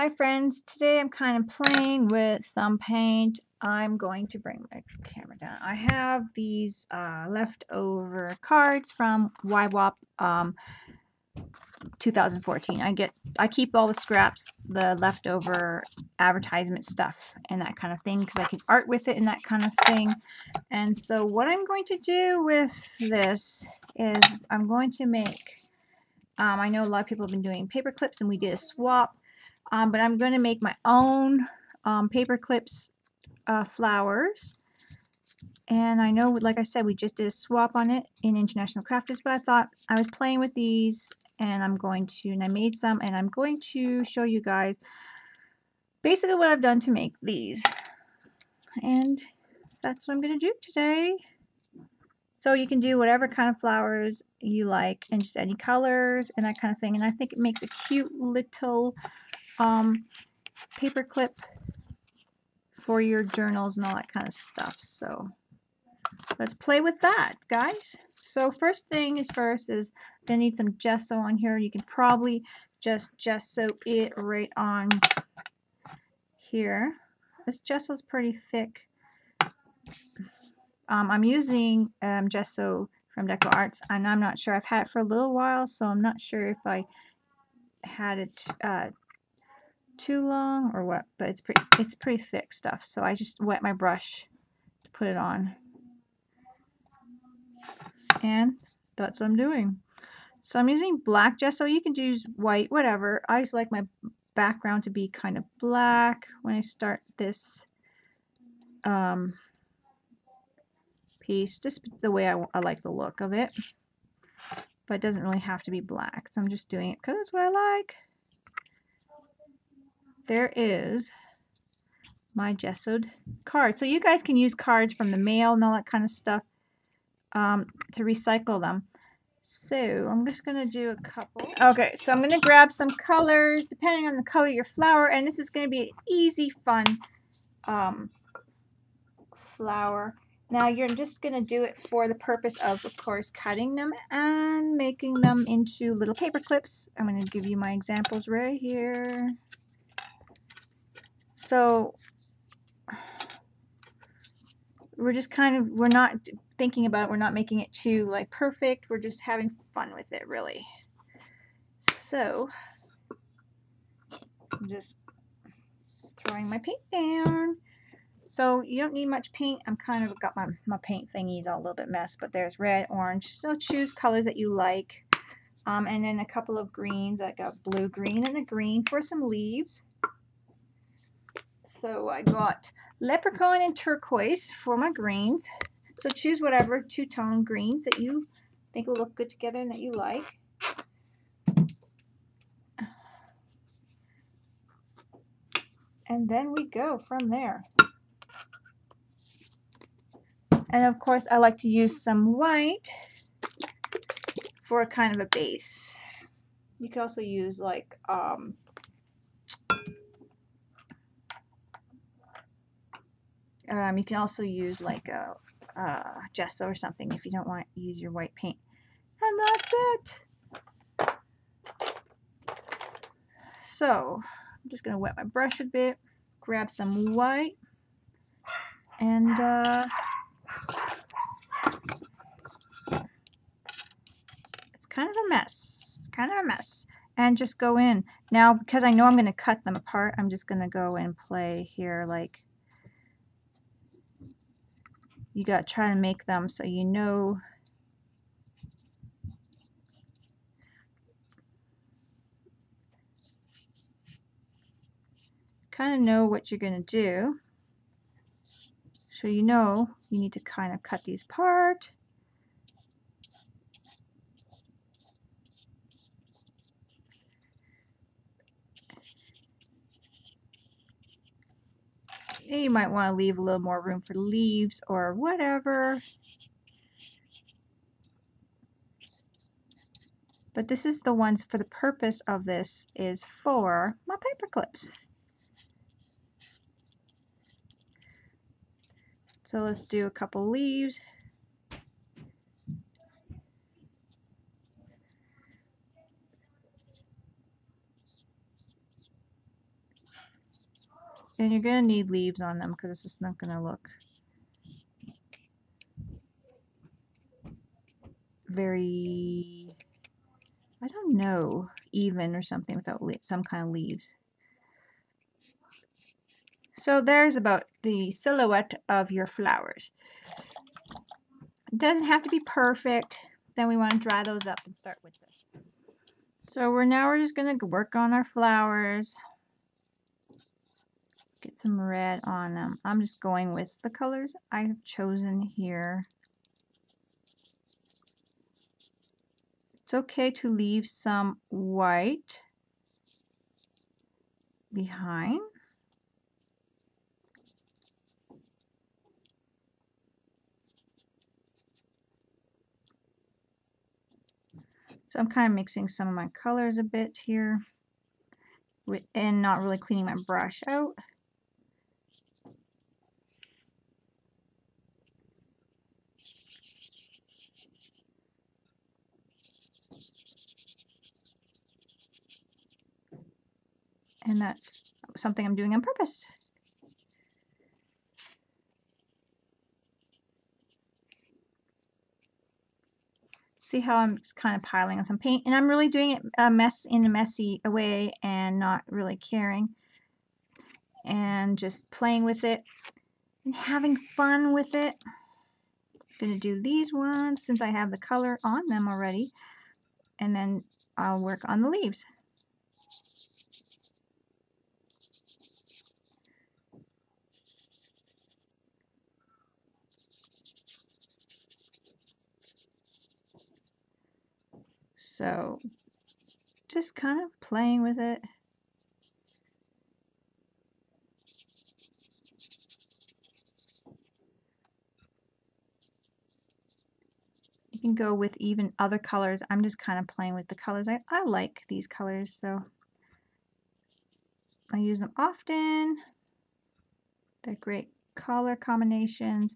Hi friends, today I'm kind of playing with some paint. I'm going to bring my camera down. I have these leftover cards from YWAP 2014. I keep all the scraps, the leftover advertisement stuff and that kind of thing because I can art with it and that kind of thing. And so what I'm going to do with this is I'm going to make, I know a lot of people have been doing paper clips and we did a swap. But I'm going to make my own paper clips flowers. And I know, like I said, we just did a swap on it in International Crafters, but I thought I was playing with these and I made some and I'm going to show you guys basically what I've done to make these. And that's what I'm going to do today. So you can do whatever kind of flowers you like and just any colors and that kind of thing. And I think it makes a cute little paper clip for your journals and all that kind of stuff. So let's play with that, guys. So first thing is gonna need some gesso on here. You can probably just gesso it right on here. This gesso is pretty thick. I'm using gesso from DecoArts, and I'm not sure. I've had it for a little while, so I'm not sure if I had it too long or what, but it's pretty thick stuff. So I just wet my brush to put it on, and that's what I'm doing. So I'm using black gesso. You can use white, whatever. I just like my background to be kind of black when I start this piece, just the way I like the look of it, but it doesn't really have to be black. So I'm just doing it because that's what I like. There is my gessoed card. So you guys can use cards from the mail and all that kind of stuff to recycle them. So I'm just going to do a couple. Okay, so I'm going to grab some colors depending on the color of your flower, and this is going to be an easy, fun flower. Now you're just going to do it for the purpose of course, cutting them and making them into little paper clips. I'm going to give you my examples right here. So we're not thinking about it. We're not making it too like perfect. We're just having fun with it, really. So I'm just throwing my paint down. So you don't need much paint. I'm kind of got my paint thingies all a little bit messed, but there's red, orange. So choose colors that you like. And then a couple of greens. I got blue, green, and a green for some leaves. So I got leprechaun and turquoise for my greens. So choose whatever two-tone greens that you think will look good together and that you like. And then we go from there. And of course I like to use some white for a kind of a base. You could also use like you can also use like a gesso or something if you don't want to use your white paint. And that's it. So I'm just going to wet my brush a bit, grab some white, and it's kind of a mess. It's kind of a mess. And just go in. Now, because I know I'm going to cut them apart, I'm just going to go and play here like you got to try to make them so you know kind of know what you're going to do. So you know you need to kind of cut these apart. You might want to leave a little more room for leaves or whatever. But this is the ones for the purpose of this is for my paper clips. So let's do a couple leaves. And you're going to need leaves on them because it's just not going to look very, I don't know, even or something without some kind of leaves. So there's about the silhouette of your flowers. It doesn't have to be perfect. Then we want to dry those up and start with this. So we're just going to work on our flowers. Get some red on them. I'm just going with the colors I have chosen here. It's okay to leave some white behind. So I'm kind of mixing some of my colors a bit here and not really cleaning my brush out. And that's something I'm doing on purpose. See how I'm just kind of piling on some paint, and I'm really doing it in a messy way and not really caring, and just playing with it and having fun with it. I'm gonna do these ones since I have the color on them already, and then I'll work on the leaves. So just kind of playing with it. You can go with even other colors. I'm just kind of playing with the colors. I like these colors, so I use them often. They're great color combinations.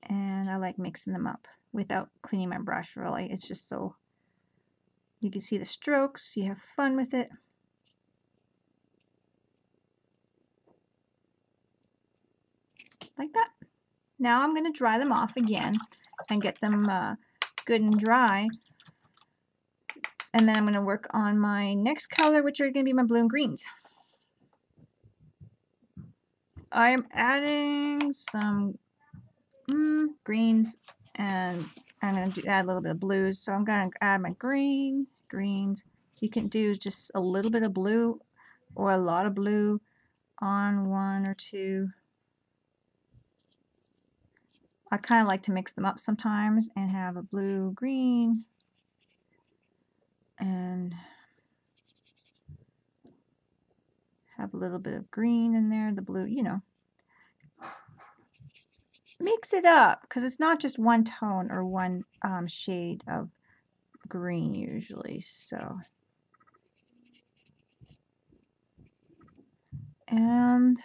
And I like mixing them up without cleaning my brush, really. It's just so you can see the strokes, you have fun with it. Like that. Now I'm going to dry them off again and get them good and dry. And then I'm going to work on my next color, which are going to be my blue and greens. I am adding some greens, and I'm going to add a little bit of blues. So I'm going to add my greens. You can do just a little bit of blue or a lot of blue on one or two. I kind of like to mix them up sometimes and have a blue, green, and have a little bit of green in there, the blue, you know. Mix it up because it's not just one tone or one shade of green usually. So, and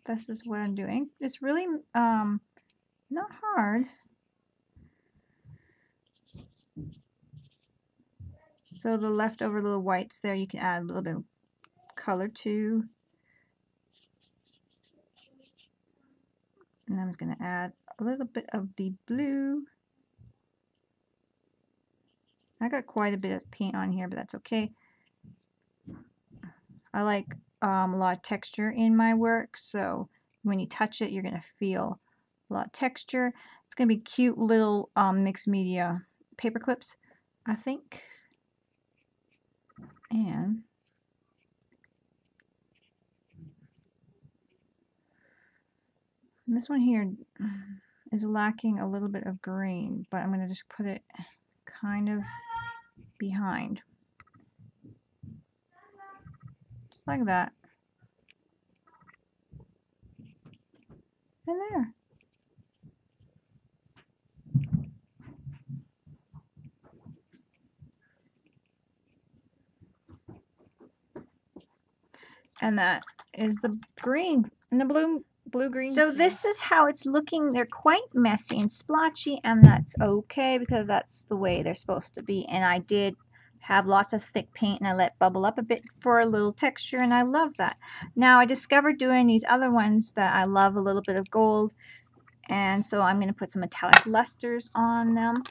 this is what I'm doing. It's really not hard. So the leftover little whites there, you can add a little bit of color to. And I'm just going to add a little bit of the blue. I got quite a bit of paint on here, but that's okay. I like a lot of texture in my work, so when you touch it, you're going to feel a lot of texture. It's going to be cute little mixed media paper clips, I think. And this one here is lacking a little bit of green, but I'm going to just put it kind of behind. Just like that. And there. And that is the green and the blue blue-green. So this is how it's looking. They're quite messy and splotchy, and that's okay because that's the way they're supposed to be. And I did have lots of thick paint, and I let bubble up a bit for a little texture, and I love that. Now I discovered doing these other ones that I love a little bit of gold, and so I'm going to put some metallic lusters on them.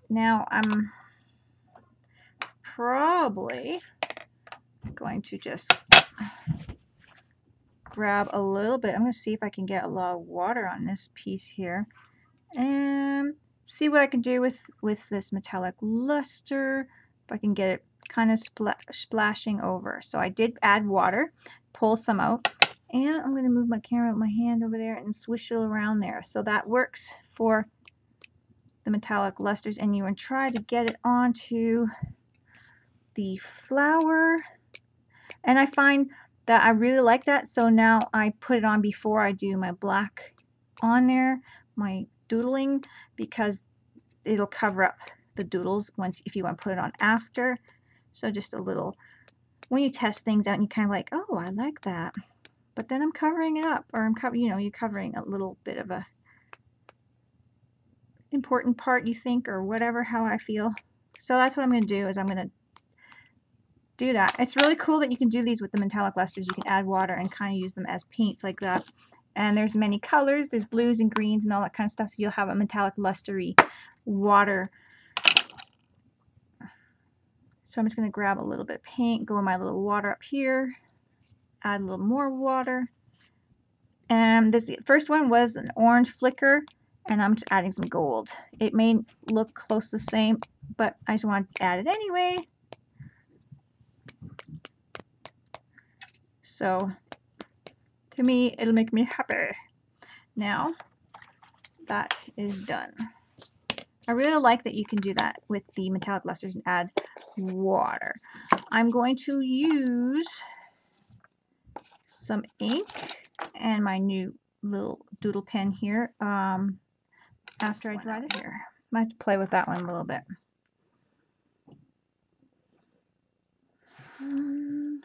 Now I'm probably going to just grab a little bit. I'm going to see if I can get a lot of water on this piece here and see what I can do with this metallic luster, if I can get it kind of splashing over. So I did add water, pull some out, and I'm going to move my camera with my hand over there and swish it around there. So that works for the metallic lusters, and you want to try to get it onto the flower. And I find that I really like that, so now I put it on before I do my black on there, my doodling, because it'll cover up the doodles once if you want to put it on after. So just a little, when you test things out and you kind of like, oh, I like that, but then I'm covering it up, or I'm covering, you know, you're covering a little bit of a important part, you think, or whatever, how I feel. So that's what I'm going to do, is I'm going to do that. It's really cool that you can do these with the metallic lusters. You can add water and kind of use them as paints like that. And there's many colors. There's blues and greens and all that kind of stuff. So you'll have a metallic lustery water. So I'm just going to grab a little bit of paint, go in my little water up here, add a little more water. And this first one was an orange flicker, and I'm just adding some gold. It may look close to the same, but I just want to add it anyway. So to me, it'll make me happy. Now that is done. I really like that you can do that with the metallic lusters and add water. I'm going to use some ink and my new little doodle pen here after I dry this here. I might have to play with that one a little bit.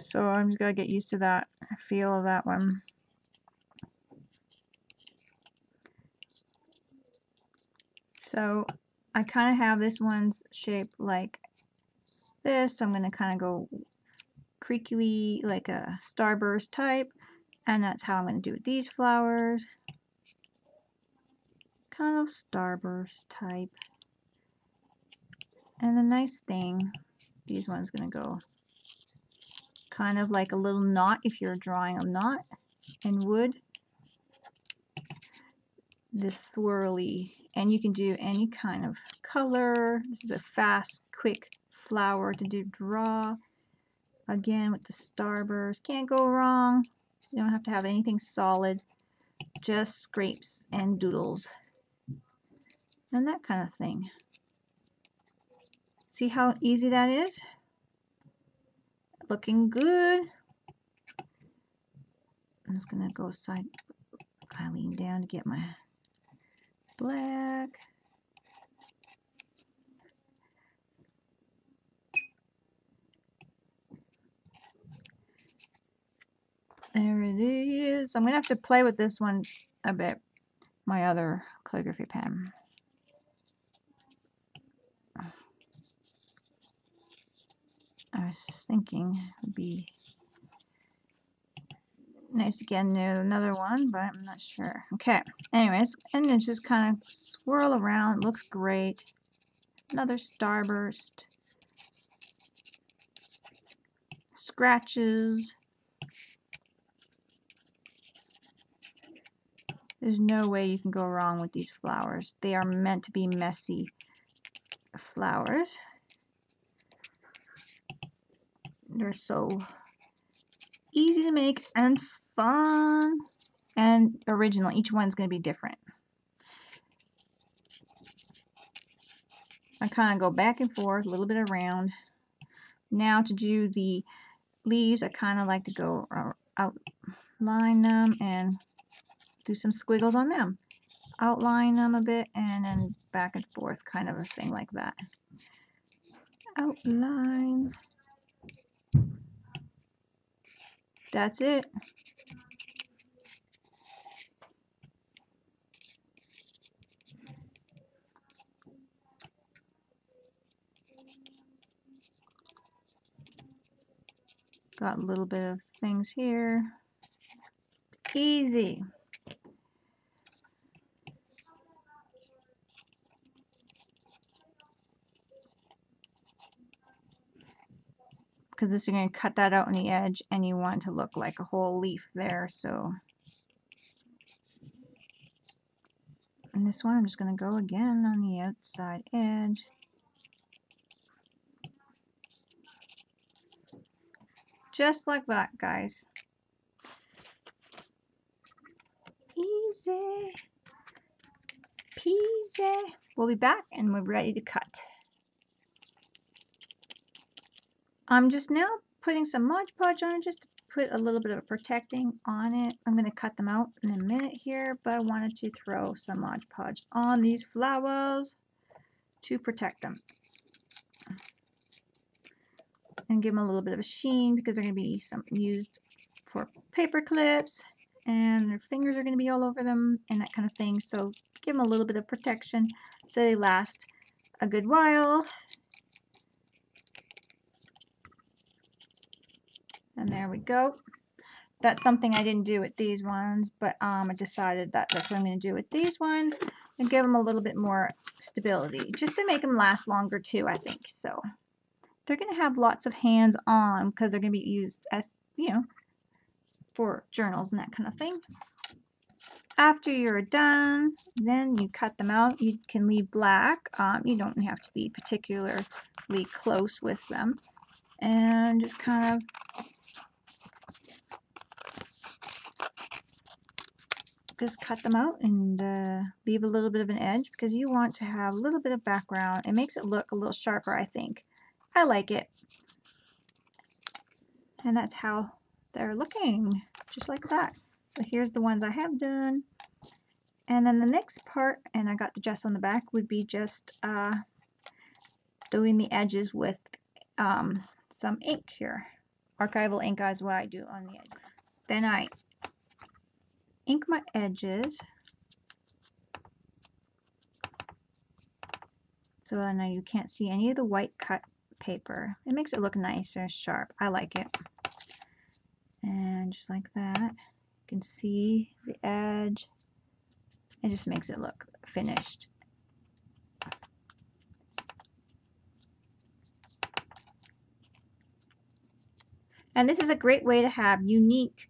So I'm just going to get used to that feel of that one. So I kind of have this one's shaped like this. So I'm going to kind of go creakily like a starburst type. And that's how I'm going to do with these flowers. Kind of starburst type. And the nice thing, these ones going to go kind of like a little knot if you're drawing a knot in wood. This swirly, and you can do any kind of color. This is a fast, quick flower to draw. Again with the starburst, can't go wrong. You don't have to have anything solid, just scrapes and doodles and that kind of thing. See how easy that is? Looking good. I'm just gonna go side, kind of lean down to get my black. There it is. I'm going to have to play with this one a bit, my other calligraphy pen. I was thinking it would be nice to get another one, but I'm not sure. Okay, anyways, and then just kind of swirl around. Looks great. Another starburst. Scratches. There's no way you can go wrong with these flowers. They are meant to be messy flowers. They're so easy to make and fun and original. Each one's going to be different. I kind of go back and forth, a little bit around. Now to do the leaves, I kind of like to go outline them and do some squiggles on them. Outline them a bit and then back and forth, kind of a thing like that. Outline. That's it. Got a little bit of things here. Easy. Because this is going to cut that out on the edge, and you want it to look like a whole leaf there. So, and this one I'm just going to go again on the outside edge. Just like that, guys. Easy peasy. We'll be back and we're ready to cut. I'm just now putting some Mod Podge on it just to put a little bit of a protecting on it. I'm going to cut them out in a minute here, but I wanted to throw some Mod Podge on these flowers to protect them. And give them a little bit of a sheen because they're going to be used for paper clips and their fingers are going to be all over them and that kind of thing. So give them a little bit of protection so they last a good while. And there we go. That's something I didn't do with these ones, but I decided that that's what I'm going to do with these ones and give them a little bit more stability just to make them last longer too, I think. So they're going to have lots of hands on because they're going to be used as, you know, for journals and that kind of thing. After you're done, then you cut them out. You can leave black. You don't have to be particularly close with them. And just kind of just cut them out and leave a little bit of an edge because you want to have a little bit of background. It makes it look a little sharper, I think. I like it. And that's how they're looking, just like that. So here's the ones I have done. And then the next part, and I got the gesso on the back, would be just doing the edges with some ink here. Archival ink is what I do on the edge. Then I ink my edges. So I know you can't see any of the white cut paper. It makes it look nice and sharp. I like it. And just like that, you can see the edge. It just makes it look finished. And this is a great way to have unique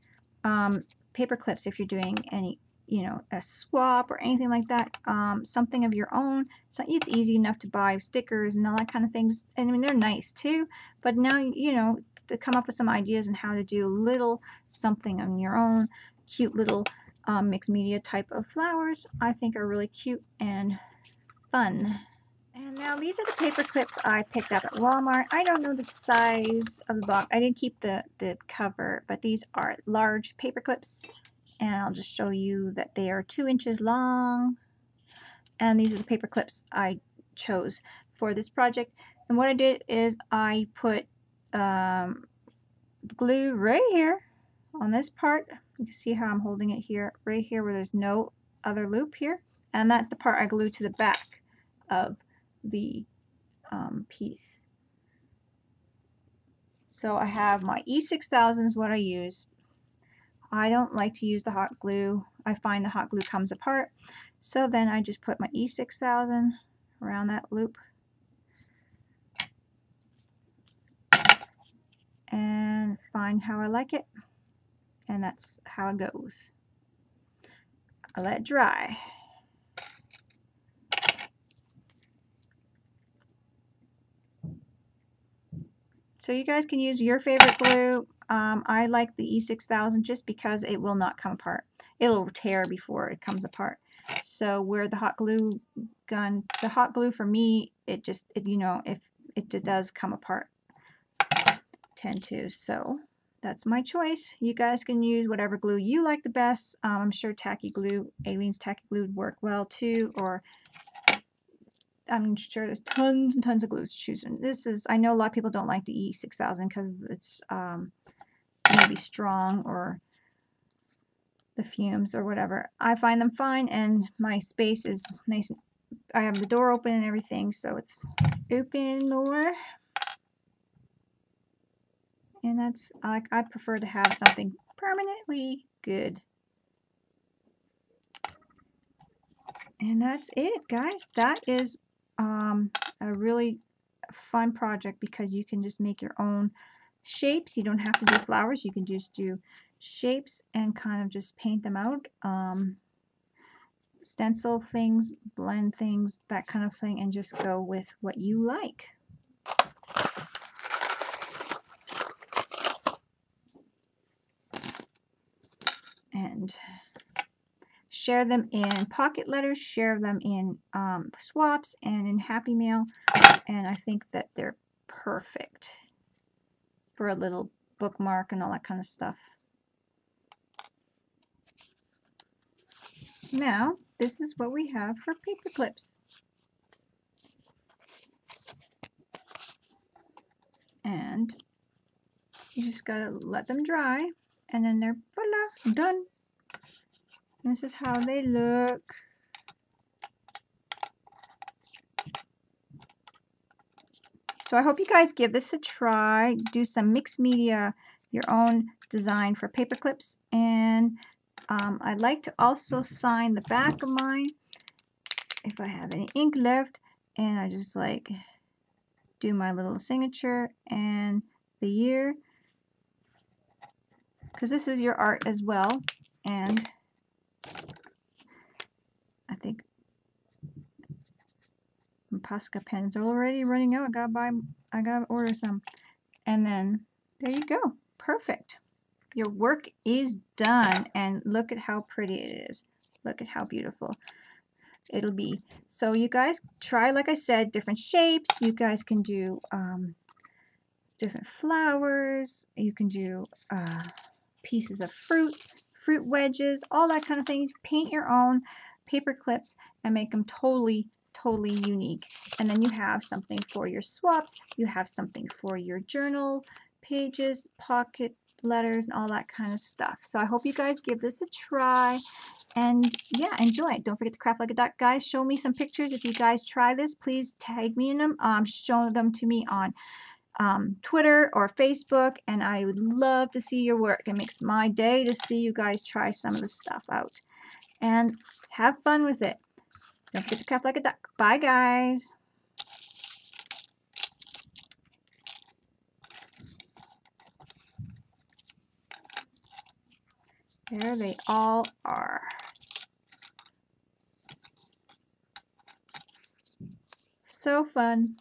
paper clips if you're doing any, you know, a swap or anything like that. Something of your own. So it's easy enough to buy stickers and all that kind of things. And I mean, they're nice too. But now, you know, to come up with some ideas on how to do a little something on your own, cute little mixed media type of flowers, I think are really cute and fun. And now these are the paper clips I picked up at Walmart. I don't know the size of the box. I didn't keep the cover, but these are large paper clips. And I'll just show you that they are 2 inches long. And these are the paper clips I chose for this project. And what I did is I put glue right here on this part. You can see how I'm holding it here, right here where there's no other loop here. And that's the part I glued to the back of the piece. So I have my E6000 is what I use. I don't like to use the hot glue. I find the hot glue comes apart. So then I just put my E6000 around that loop. And find how I like it. And that's how it goes. I let it dry. So you guys can use your favorite glue. I like the E6000 just because it will not come apart. It'll tear before it comes apart. So where the hot glue gun, the hot glue for me, it you know, if it does come apart, tend to. So that's my choice. You guys can use whatever glue you like the best. I'm sure tacky glue, Ilene's tacky glue would work well too, or I'm sure there's tons and tons of glues to choose from. This is, I know a lot of people don't like the E6000 because it's maybe strong or the fumes or whatever. I find them fine and my space is nice. I have the door open and everything, so it's open more. And that's like, I prefer to have something permanently good. And that's it, guys. That is a really fun project because you can just make your own shapes. You don't have to do flowers. You can just do shapes and kind of just paint them out. Stencil things, blend things, that kind of thing, and just go with what you like. And share them in pocket letters, share them in swaps and in Happy Mail, and I think that they're perfect for a little bookmark and all that kind of stuff. Now, this is what we have for paper clips. And you just gotta let them dry, and then they're voila, done. This is how they look. So I hope you guys give this a try. Do some mixed media, your own design for paper clips. And I'd like to also sign the back of mine if I have any ink left. And I just like do my little signature and the year, because this is your art as well. And I think my Posca pens are already running out. I gotta order some. And then there you go. Perfect. Your work is done, and look at how pretty it is. Look at how beautiful it'll be. So you guys try, like I said, different shapes. You guys can do different flowers. You can do pieces of fruit wedges, all that kind of things. Paint your own paper clips and make them totally unique. And then you have something for your swaps. You have something for your journal pages, pocket letters, and all that kind of stuff. So I hope you guys give this a try, and yeah, enjoy it. Don't forget to craft like a duck, guys. Show me some pictures if you guys try this. Please tag me in them. Show them to me on Twitter or Facebook, and I would love to see your work. It makes my day to see you guys try some of the stuff out, and have fun with it. Don't forget to craft like a duck. Bye, guys. There they all are. So fun.